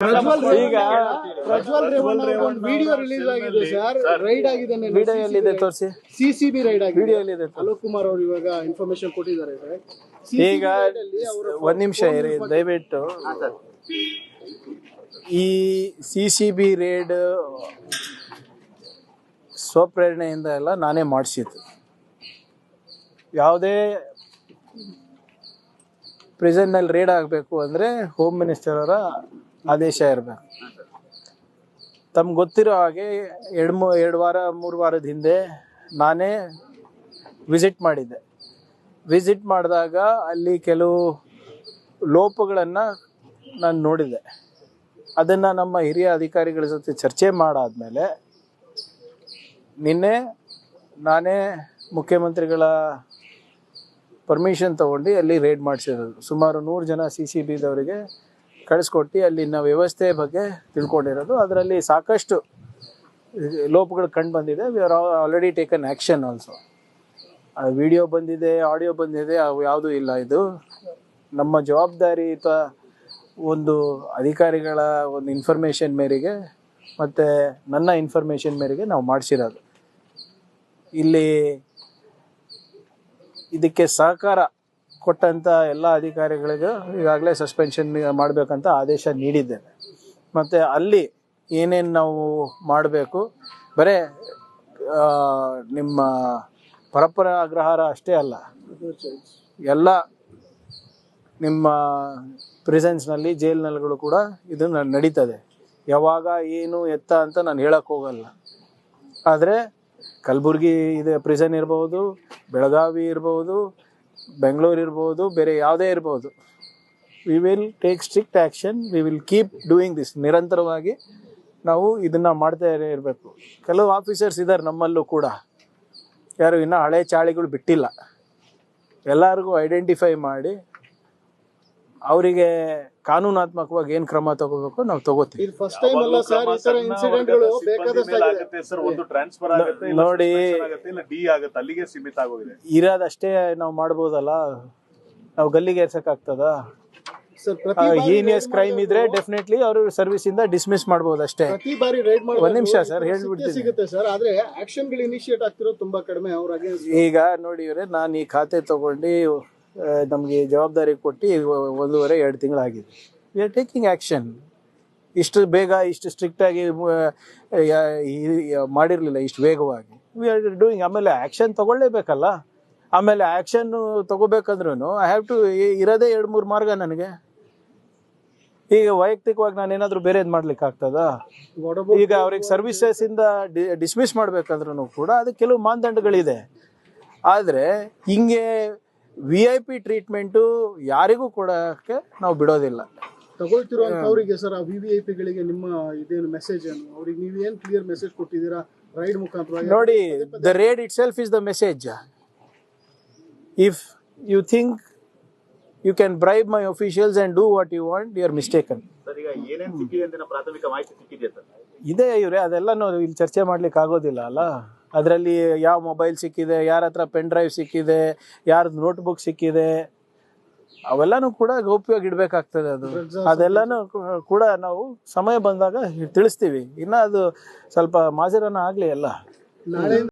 ಈಗ Prajwal Revanna video release ಆಗಿದೆ sir, ride ಆಗಿದೆ. ವಿಡಿಯೋ ಎಲ್ಲಿದೆ ತೋರಿಸಿ. ಸಿಸಿಬಿ ರೈಡ್ ಆಗಿದೆ. ವಿಡಿಯೋ ಎಲ್ಲಿದೆ? ಅಲೋಕ್ ಕುಮಾರ್ ಅವರು ಇವಾಗ ಇನ್ಫಾರ್ಮೇಶನ್ ಕೊಟ್ಟಿದ್ದಾರೆ ಸರ್. ಈಗ ಒಂದ್ ನಿಮಿಷ ಇರಿ ದಯವಿಟ್ಟು. ಈ ಸಿಸಿಬಿ ರೇಡ್ ಸ್ವಪ್ರೇರಣೆಯಿಂದ ಎಲ್ಲ ನಾನೇ ಮಾಡಿಸಿದ್ದು. ಯಾವುದೇ ಪ್ರಿಸನ್ನಲ್ಲಿ ರೇಡ್ ಆಗಬೇಕು ಅಂದರೆ ಹೋಮ್ ಮಿನಿಸ್ಟರ್ ಅವರ ಆದೇಶ ಇರಬೇಕು. ತಮ್ಗೆ ಗೊತ್ತಿರೋ ಹಾಗೆ ಎರಡು ವಾರ 3 ವಾರದ ಹಿಂದೆ ನಾನೇ ವಿಸಿಟ್ ಮಾಡಿದ್ದೆ. ವಿಸಿಟ್ ಮಾಡಿದಾಗ ಅಲ್ಲಿ ಕೆಲವು ಲೋಪಗಳನ್ನು ನಾನು ನೋಡಿದೆ. ಅದನ್ನು ನಮ್ಮ ಹಿರಿಯ ಅಧಿಕಾರಿಗಳ ಜೊತೆ ಚರ್ಚೆ ಮಾಡಾದ್ಮೇಲೆ ನಿನ್ನೆ ನಾನೇ ಮುಖ್ಯಮಂತ್ರಿಗಳ ಪರ್ಮಿಷನ್ ತೊಗೊಂಡು ಅಲ್ಲಿ ರೇಡ್ ಮಾಡಿಸಿರೋದು. ಸುಮಾರು 100 ಜನ CCBದವರಿಗೆ ಕಳಿಸ್ಕೊಟ್ಟು ಅಲ್ಲಿನ ವ್ಯವಸ್ಥೆ ಬಗ್ಗೆ ತಿಳ್ಕೊಂಡಿರೋದು. ಅದರಲ್ಲಿ ಸಾಕಷ್ಟು ಲೋಪಗಳು ಕಂಡು ಬಂದಿದೆ. We are already taken action also. Video ಬಂದಿದೆ, ಆಡಿಯೋ ಬಂದಿದೆ, ಅವು ಯಾವುದೂ ಇಲ್ಲ. ಇದು ನಮ್ಮ ಜವಾಬ್ದಾರಿಯುತ ಒಂದು ಅಧಿಕಾರಿಗಳ ಒಂದು ಇನ್ಫಾರ್ಮೇಷನ್ ಮೇರೆಗೆ ಮತ್ತು ನನ್ನ ಇನ್ಫಾರ್ಮೇಷನ್ ಮೇರೆಗೆ ನಾವು ಮಾಡಿಸಿರೋದು. ಇಲ್ಲಿ ಇದಕ್ಕೆ ಸಹಕಾರ ಕೊಟ್ಟಂಥ ಎಲ್ಲ ಅಧಿಕಾರಿಗಳಿಗೂ ಈಗಾಗಲೇ ಸಸ್ಪೆನ್ಷನ್ ಮಾಡಬೇಕಂತ ಆದೇಶ ನೀಡಿದ್ದೇನೆ. ಮತ್ತು ಅಲ್ಲಿ ಏನೇನು ನಾವು ಮಾಡಬೇಕು, ಬರೀ ನಿಮ್ಮ ಪರಪ್ಪನ ಅಗ್ರಹಾರ ಅಷ್ಟೇ ಅಲ್ಲ, ಎಲ್ಲ ನಿಮ್ಮ ಪ್ರಿಸನ್ಸ್ನಲ್ಲಿ ಜೈಲ್ನಲ್ಲಿಗಳು ಕೂಡ ಇದು ನಡೀತದೆ. ಯಾವಾಗ ಏನು ಎತ್ತ ಅಂತ ನಾನು ಹೇಳಕ್ಕೆ ಹೋಗಲ್ಲ. ಆದರೆ ಕಲಬುರ್ಗಿ ಇದೆ ಪ್ರಿಸನ್ ಇರ್ಬೋದು, ಬೆಳಗಾವಿ ಇರ್ಬೋದು, ಬೆಂಗಳೂರು ಇರ್ಬೋದು, ಬೇರೆ ಯಾವುದೇ ಇರ್ಬೋದು. We will take strict action. We will keep doing this. ನಿರಂತರವಾಗಿ ನಾವು ಇದನ್ನು ಮಾಡ್ತಾ ಇರಬೇಕು. ಕೆಲವು ಆಫೀಸರ್ಸ್ ಇದ್ದಾರೆ ನಮ್ಮಲ್ಲೂ ಕೂಡ, ಯಾರು ಇನ್ನೂ ಹಳೆ ಚಾಳಿಗಳು ಬಿಟ್ಟಿಲ್ಲ. ಎಲ್ಲರಿಗೂ ಐಡೆಂಟಿಫೈ ಮಾಡಿ ಅವರಿಗೆ ಕಾನೂನಾತ್ಮಕವಾಗಿ ಏನು ಕ್ರಮ ತಗೋಬೇಕು ನಾವು ತಗೋತೀವಿ. ನೋಡಿ, ಇರೋದಷ್ಟೇ ನಾವು ಮಾಡ್ಬೋದಲ್ಲ, ನಾವು ಗಲ್ಲಿಗೆ ಏರ್ಸಕ್ಕಾಗ್ತದ? ಹೀನಿಯಸ್ ಕ್ರೈಮ್ ಇದ್ರೆ ಡೆಫಿನೆಟ್ಲಿ ಅವರು ಸರ್ವಿಸ್ ಇಂದ ಡಿಸ್ಮಿಸ್ ಮಾಡಬಹುದು ಅಷ್ಟೇ. ಒಂದ್ ನಿಮಿಷ ಸರ್ ಹೇಳ್ಬಿಡ್ತೀನಿ. ಈಗ ನೋಡಿ ಇವ್ರೆ, ನಾನು ಈ ಖಾತೆ ತಗೊಂಡು ನಮಗೆ ಜವಾಬ್ದಾರಿ ಕೊಟ್ಟು 1.5-2 ತಿಂಗಳಾಗಿದೆ. We are taking action. ಇಷ್ಟು ಬೇಗ ಇಷ್ಟು ಸ್ಟ್ರಿಕ್ಟಾಗಿ ಮಾಡಿರಲಿಲ್ಲ, ಇಷ್ಟು ವೇಗವಾಗಿ. We are doing. ಆಮೇಲೆ ಆ್ಯಕ್ಷನ್ ತಗೊಳ್ಳೇಬೇಕಲ್ಲ. ಆಮೇಲೆ ಆ್ಯಕ್ಷನ್ನು ತಗೋಬೇಕಂದ್ರೂ ಐ ಹ್ಯಾವ್ ಟು ಇರೋದೇ 2-3 ಮಾರ್ಗ ನನಗೆ. ಈಗ ವೈಯಕ್ತಿಕವಾಗಿ ನಾನೇನಾದರೂ ಬೇರೆದು ಮಾಡ್ಲಿಕ್ಕೆ ಆಗ್ತದಾ? ಈಗ ಅವ್ರಿಗೆ ಸರ್ವಿಸಸ್ಸಿಂದ ಡಿಸ್ಮಿಸ್ ಮಾಡ್ಬೇಕಂದ್ರೂ ಕೂಡ ಅದಕ್ಕೆ ಕೆಲವು ಮಾನದಂಡಗಳಿದೆ. ಆದರೆ ಹಿಂಗೆ VIP ಟ್ರೀಟ್ಮೆಂಟು ಯಾರಿಗೂ ಕೊಡೋಕ್ಕೆ ನಾವು ಬಿಡೋದಿಲ್ಲ. ತಗೊಳ್ತಿರೋರಿಗೆ ಸರ್, ಆ VIP ಗಳಿಗೆ ನಿಮ್ಮ ಇದೇನು ಮೆಸೇಜ್ ಏನು? ಅವ್ರಿಗೆ ನೀವು ಏನು ಕ್ಲಿಯರ್ ಮೆಸೇಜ್ ಕೊಟ್ಟಿದ್ದೀರಾ ರೈಡ್ ಮುಖಾಂತರ? ನೋಡಿ, the raid itself is the message. If you think you can bribe my officials and do what you want, you are mistaken. Sir, ಈಗ ಏನೇನು ಸಿಕ್ಕಿದೆ ಅಂತ ಪ್ರಾಥಮಿಕ ಮಾಹಿತಿ ಸಿಕ್ಕಿದೆ ಸರ್? ಇದೆ ಇವ್ರೆ, ಅದೆಲ್ಲ ನಾವು ಇಲ್ಲಿ ಚರ್ಚೆ ಮಾಡ್ಲಿಕ್ಕೆ ಆಗೋದಿಲ್ಲ ಅಲ್ಲ. ಅದರಲ್ಲಿ ಯಾವ ಮೊಬೈಲ್ ಸಿಕ್ಕಿದೆ, ಯಾರ ಹತ್ರ ಪೆನ್ ಡ್ರೈವ್ ಸಿಕ್ಕಿದೆ, ಯಾರ್ದು ನೋಟ್ಬುಕ್ ಸಿಕ್ಕಿದೆ, ಅವೆಲ್ಲನೂ ಕೂಡ ಗೌಪ್ಯವಾಗಿ ಇಡಬೇಕಾಗ್ತದೆ. ಅದೆಲ್ಲನೂ ಕೂಡ ನಾವು ಸಮಯ ಬಂದಾಗ ತಿಳಿಸ್ತೀವಿ. ಇನ್ನು ಅದು ಸ್ವಲ್ಪ ಮಾಜರನ ಆಗಲಿ ಎಲ್ಲ.